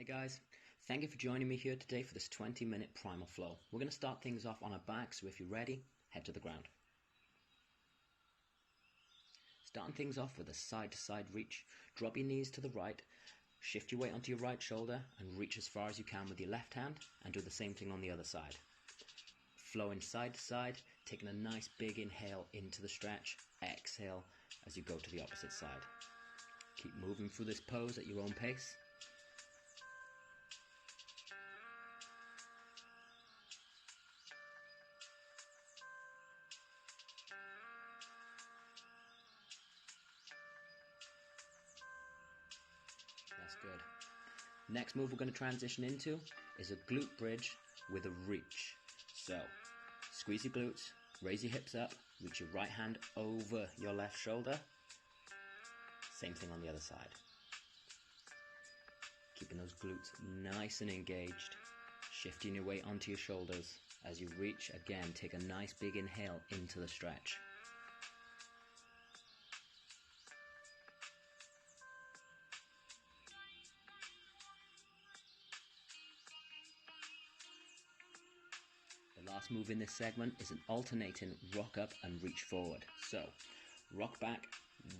Hey guys, thank you for joining me here today for this 20-minute primal flow. We're going to start things off on our back, so if you're ready, head to the ground. Starting things off with a side-to-side reach, drop your knees to the right, shift your weight onto your right shoulder and reach as far as you can with your left hand and do the same thing on the other side. Flowing side to side, taking a nice big inhale into the stretch, exhale as you go to the opposite side. Keep moving through this pose at your own pace. That's good. Next move we're going to transition into is a glute bridge with a reach. So, squeeze your glutes, raise your hips up, reach your right hand over your left shoulder. Same thing on the other side. Keeping those glutes nice and engaged, shifting your weight onto your shoulders. As you reach, again, take a nice big inhale into the stretch. The last move in this segment is an alternating rock up and reach forward. So, rock back,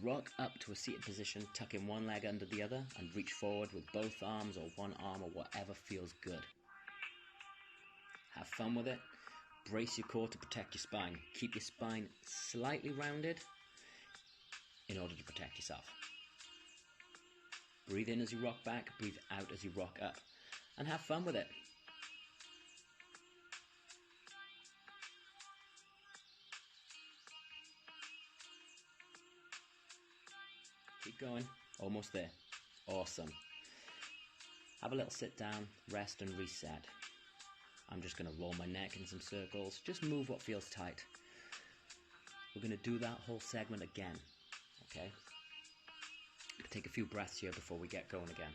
rock up to a seated position, tuck in one leg under the other and reach forward with both arms or one arm or whatever feels good. Have fun with it. Brace your core to protect your spine. Keep your spine slightly rounded in order to protect yourself. Breathe in as you rock back, breathe out as you rock up, and have fun with it. Keep going, almost there. Awesome. Have a little sit down, rest and reset. I'm just going to roll my neck in some circles, just move what feels tight. We're going to do that whole segment again, okay? Take a few breaths here before we get going again.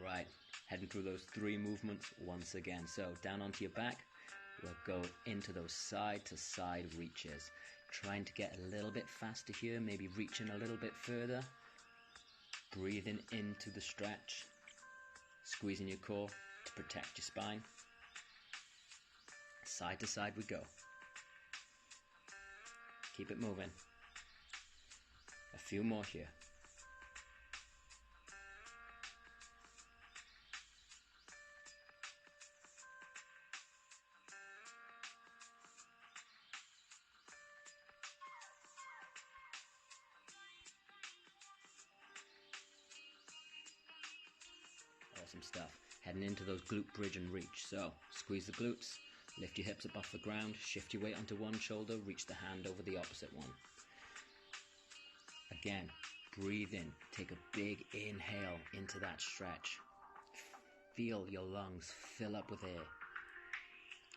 Alright, heading through those three movements once again. So down onto your back, we'll go into those side to side reaches. Trying to get a little bit faster here, maybe reaching a little bit further. Breathing into the stretch, squeezing your core to protect your spine. Side to side we go. Keep it moving. A few more here. Awesome stuff. Heading into those glute bridge and reach. So, squeeze the glutes, lift your hips up off the ground, shift your weight onto one shoulder, reach the hand over the opposite one. Again, breathe in, take a big inhale into that stretch. Feel your lungs fill up with air.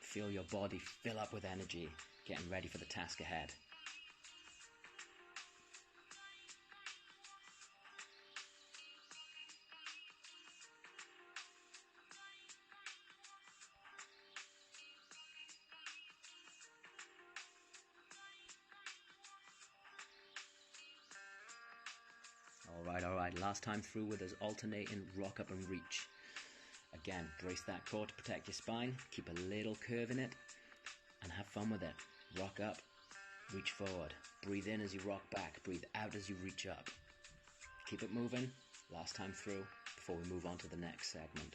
Feel your body fill up with energy, getting ready for the task ahead. Alright, last time through with us alternating rock up and reach. Again, brace that core to protect your spine, keep a little curve in it, and have fun with it. Rock up, reach forward, breathe in as you rock back, breathe out as you reach up. Keep it moving, last time through, before we move on to the next segment.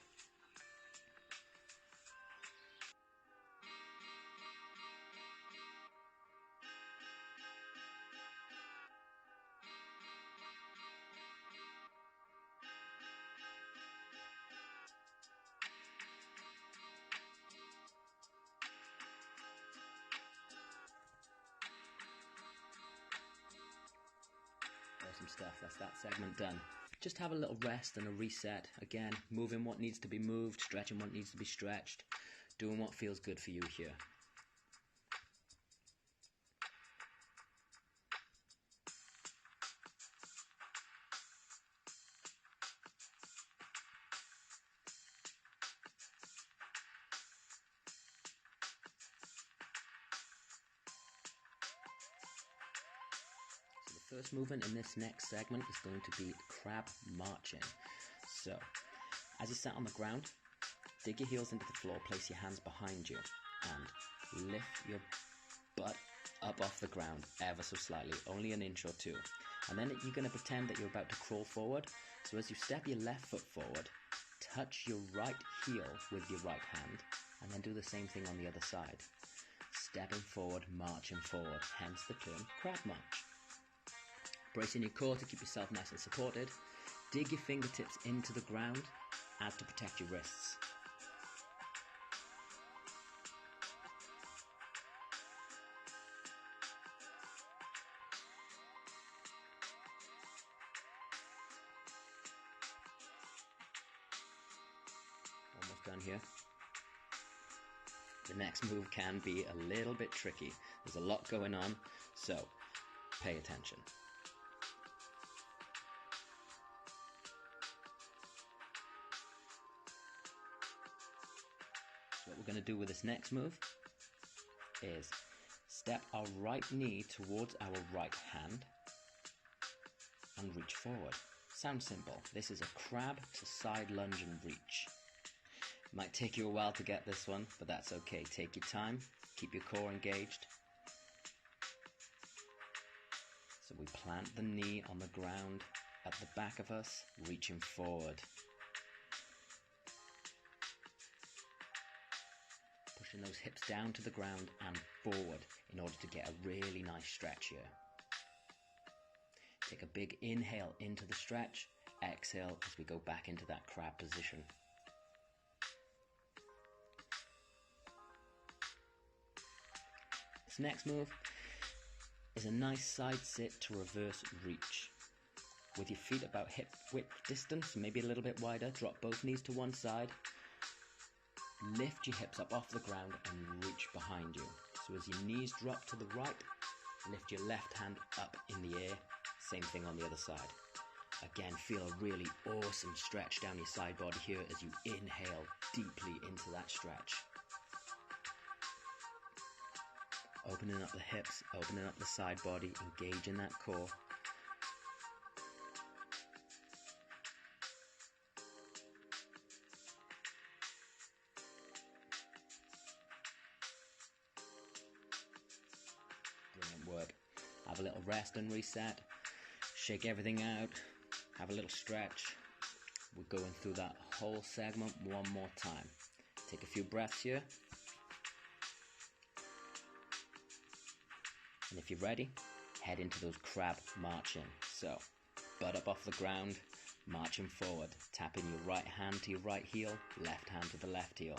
Awesome stuff, that's that segment done. Just have a little rest and a reset. Again, moving what needs to be moved, stretching what needs to be stretched, doing what feels good for you here. First movement in this next segment is going to be crab marching. So, as you sat on the ground, dig your heels into the floor, place your hands behind you, and lift your butt up off the ground ever so slightly, only an inch or two. And then you're going to pretend that you're about to crawl forward. So as you step your left foot forward, touch your right heel with your right hand, and then do the same thing on the other side. Stepping forward, marching forward, hence the term crab march. Bracing your core to keep yourself nice and supported. Dig your fingertips into the ground as to protect your wrists. Almost done here. The next move can be a little bit tricky. There's a lot going on, so pay attention. So what we're going to do with this next move is step our right knee towards our right hand and reach forward. Sounds simple. This is a crab to side lunge and reach. Might take you a while to get this one, but that's okay. Take your time, keep your core engaged. So we plant the knee on the ground at the back of us, reaching forward. Pushing those hips down to the ground and forward in order to get a really nice stretch here. Take a big inhale into the stretch, exhale as we go back into that crab position. This next move is a nice side sit to reverse reach. With your feet about hip width distance, maybe a little bit wider, drop both knees to one side. Lift your hips up off the ground and reach behind you. So as your knees drop to the right, lift your left hand up in the air. Same thing on the other side. Again, feel a really awesome stretch down your side body here as you inhale deeply into that stretch. Opening up the hips, opening up the side body, engaging that core. Brilliant work. Have a little rest and reset. Shake everything out. Have a little stretch. We're going through that whole segment one more time. Take a few breaths here. And if you're ready, head into those crab marching. So, butt up off the ground, marching forward, tapping your right hand to your right heel, left hand to the left heel.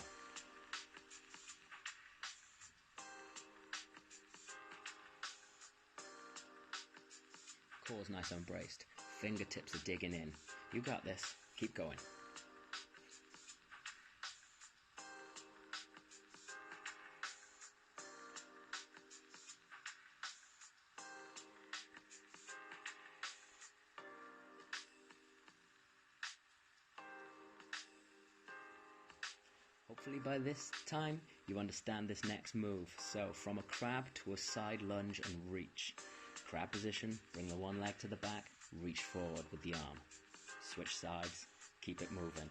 Core's nice and braced. Fingertips are digging in. You got this. Keep going. Hopefully by this time you understand this next move. So from a crab to a side lunge and reach. Crab position, bring the one leg to the back, reach forward with the arm. Switch sides, keep it moving.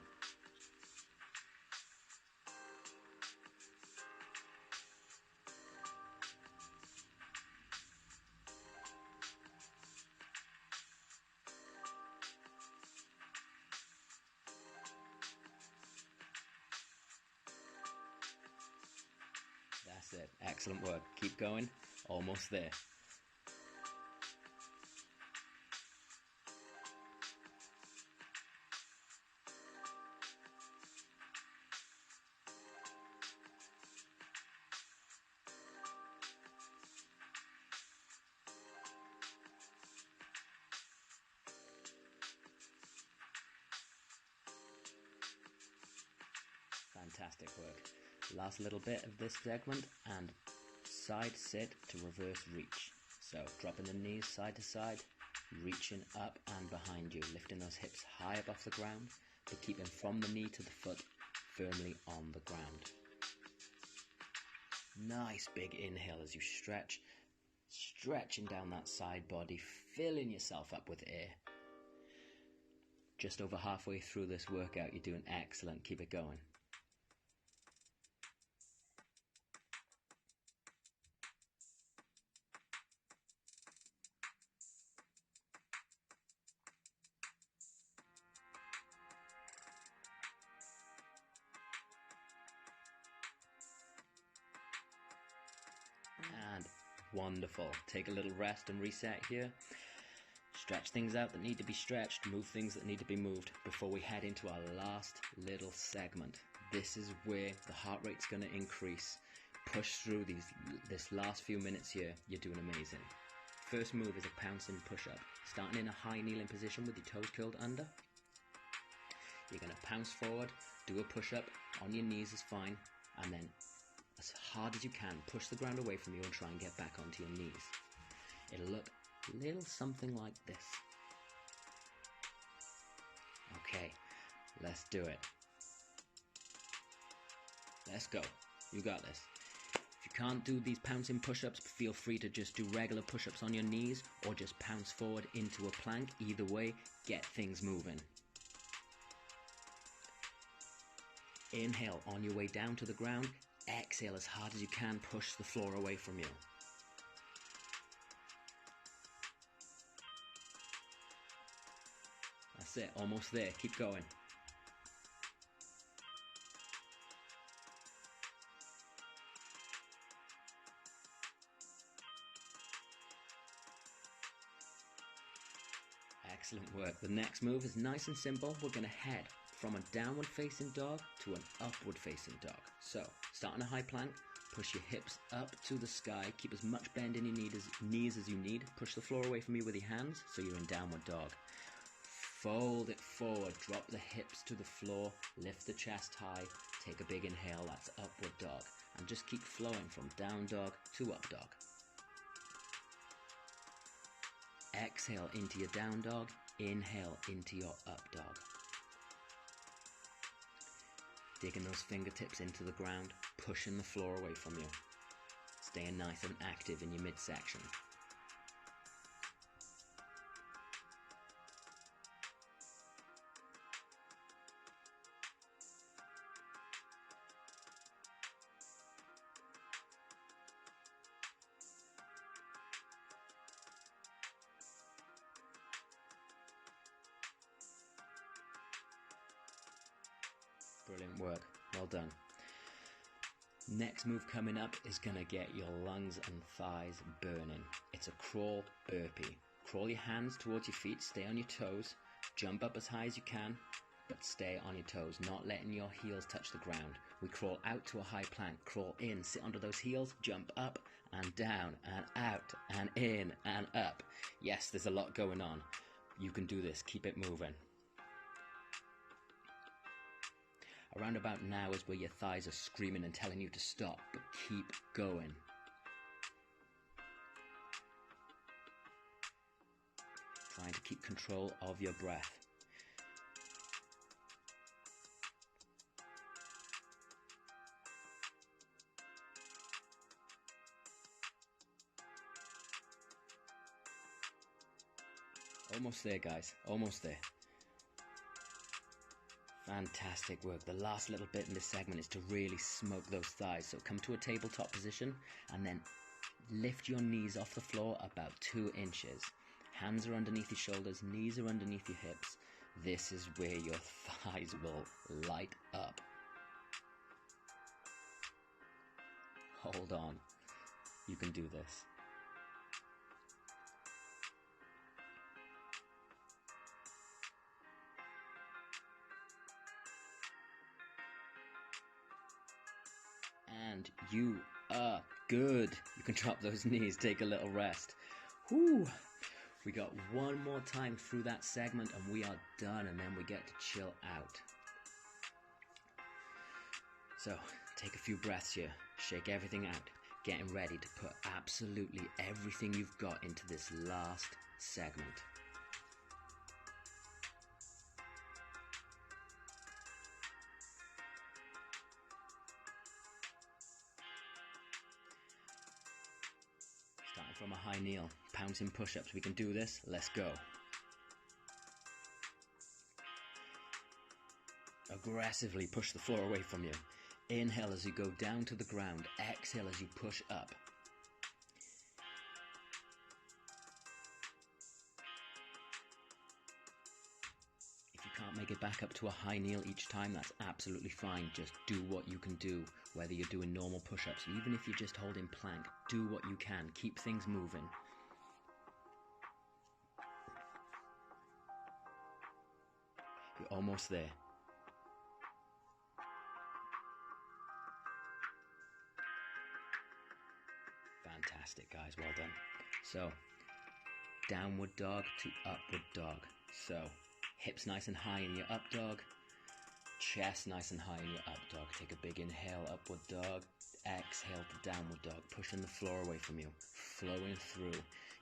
That's it. Excellent work. Keep going. Almost there. Fantastic work. Last little bit of this segment and side sit to reverse reach. So dropping the knees side to side, reaching up and behind you, lifting those hips high up off the ground, but keeping from the knee to the foot firmly on the ground. Nice big inhale as you stretch, stretching down that side body, filling yourself up with air. Just over halfway through this workout, you're doing excellent. Keep it going. And wonderful. Take a little rest and reset here. Stretch things out that need to be stretched, move things that need to be moved before we head into our last little segment. This is where the heart rate's going to increase. Push through this last few minutes here. You're doing amazing. First move is a pouncing push-up. Starting in a high kneeling position with your toes curled under. You're going to pounce forward, do a push-up. On your knees is fine. And then as hard as you can, push the ground away from you and try and get back onto your knees. It'll look a little something like this. Okay, let's do it. Let's go. You got this. If you can't do these pouncing push-ups, feel free to just do regular push-ups on your knees or just pounce forward into a plank. Either way, get things moving. Inhale on your way down to the ground. Exhale as hard as you can, push the floor away from you. That's it, almost there, keep going. Excellent work. The next move is nice and simple. We're going to head from a downward facing dog to an upward facing dog. So, start in a high plank, push your hips up to the sky, keep as much bend in your knees as you need, push the floor away from you with your hands so you're in downward dog. Fold it forward, drop the hips to the floor, lift the chest high, take a big inhale, that's upward dog. And just keep flowing from down dog to up dog. Exhale into your down dog, inhale into your up dog. Digging those fingertips into the ground, pushing the floor away from you. Staying nice and active in your midsection. Brilliant work, well done. Next move coming up is going to get your lungs and thighs burning. It's a crawl burpee. Crawl your hands towards your feet, stay on your toes, jump up as high as you can, but stay on your toes, not letting your heels touch the ground. We crawl out to a high plank, crawl in, sit under those heels, jump up and down and out and in and up. Yes, there's a lot going on. You can do this, keep it moving. Around about now is where your thighs are screaming and telling you to stop, but keep going. Trying to keep control of your breath. Almost there, guys, almost there. Fantastic work. The last little bit in this segment is to really smoke those thighs. So come to a tabletop position and then lift your knees off the floor about 2 inches. Hands are underneath your shoulders, knees are underneath your hips. This is where your thighs will light up. Hold on. You can do this. And you are good. You can drop those knees, take a little rest. Whew. We got one more time through that segment and we are done, and then we get to chill out. So, take a few breaths here, shake everything out, getting ready to put absolutely everything you've got into this last segment. from a high kneel, pouncing push-ups. We can do this. Let's go. Aggressively push the floor away from you. Inhale as you go down to the ground. Exhale as you push up. If you can't make it back up to a high kneel each time, that's absolutely fine. Just do what you can do, whether you're doing normal push-ups, even if you're just holding plank, do what you can. Keep things moving. You're almost there. Fantastic, guys, well done. So, downward dog to upward dog. So, hips nice and high in your up dog, chest nice and high in your up dog. Take a big inhale, upward dog, exhale to downward dog, pushing the floor away from you, flowing through.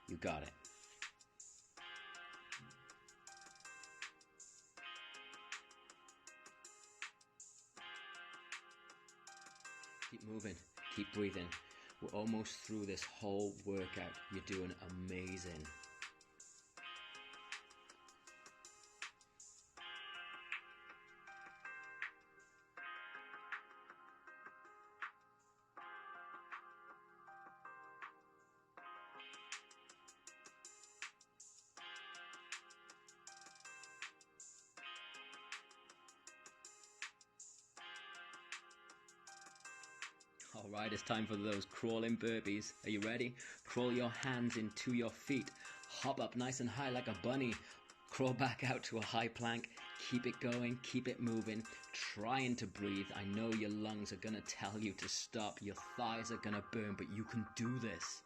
You got it. Keep moving, keep breathing. We're almost through this whole workout. You're doing amazing. Alright, it's time for those crawling burpees. Are you ready? Crawl your hands into your feet. Hop up nice and high like a bunny. Crawl back out to a high plank. Keep it going, keep it moving. Trying to breathe. I know your lungs are going to tell you to stop. Your thighs are going to burn, but you can do this.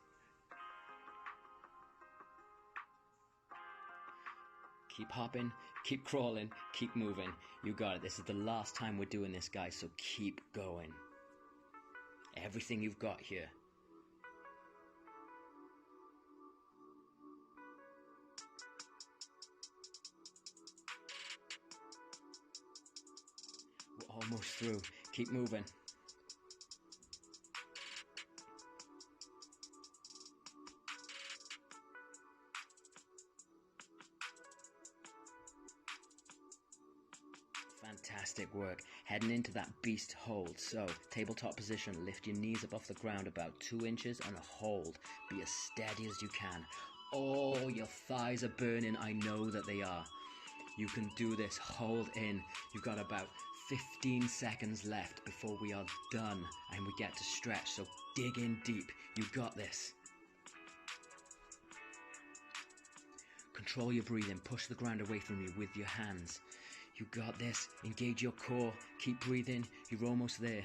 Keep hopping, keep crawling, keep moving. You got it. This is the last time we're doing this, guys, so keep going. Everything you've got here. We're almost through. Keep moving. Fantastic work. Heading into that beast hold. So, tabletop position. Lift your knees up off the ground about 2 inches and hold. Be as steady as you can. Oh, your thighs are burning. I know that they are. You can do this. Hold in. You've got about 15 seconds left before we are done and we get to stretch. So, dig in deep. You got this. Control your breathing. Push the ground away from you with your hands. You got this. Engage your core. Keep breathing. You're almost there.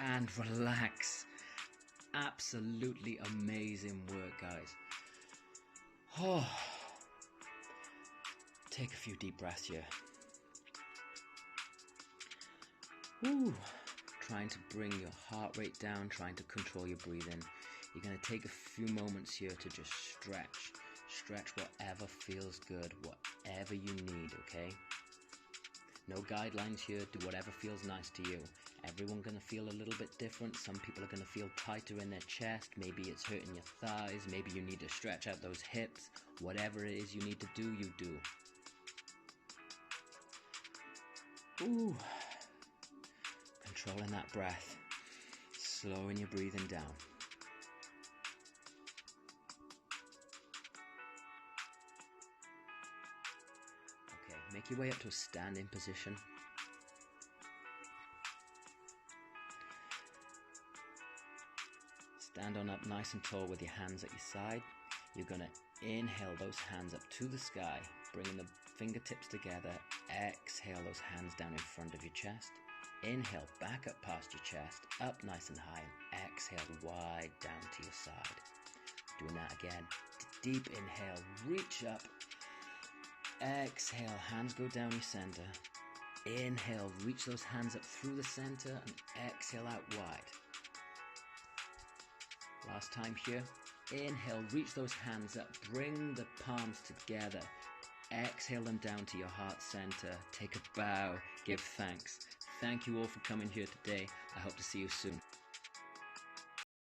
And relax. Absolutely amazing work, guys. Oh. Take a few deep breaths here. Woo. Trying to bring your heart rate down, trying to control your breathing. You're going to take a few moments here to just stretch. Stretch whatever feels good, whatever you need, okay? No guidelines here, do whatever feels nice to you. Everyone's going to feel a little bit different. Some people are going to feel tighter in their chest. Maybe it's hurting your thighs. Maybe you need to stretch out those hips. Whatever it is you need to do, you do. Ooh. Controlling that breath. Slowing your breathing down. Make your way up to a standing position. Stand on up nice and tall with your hands at your side. You're going to inhale those hands up to the sky, bringing the fingertips together. Exhale those hands down in front of your chest. Inhale back up past your chest, up nice and high, and exhale wide down to your side. Doing that again. Deep inhale, reach up. Exhale, hands go down your center. Inhale, reach those hands up through the center and exhale out wide. Last time here. Inhale, reach those hands up, bring the palms together. Exhale them down to your heart center. Take a bow, give thanks. Thank you all for coming here today. I hope to see you soon.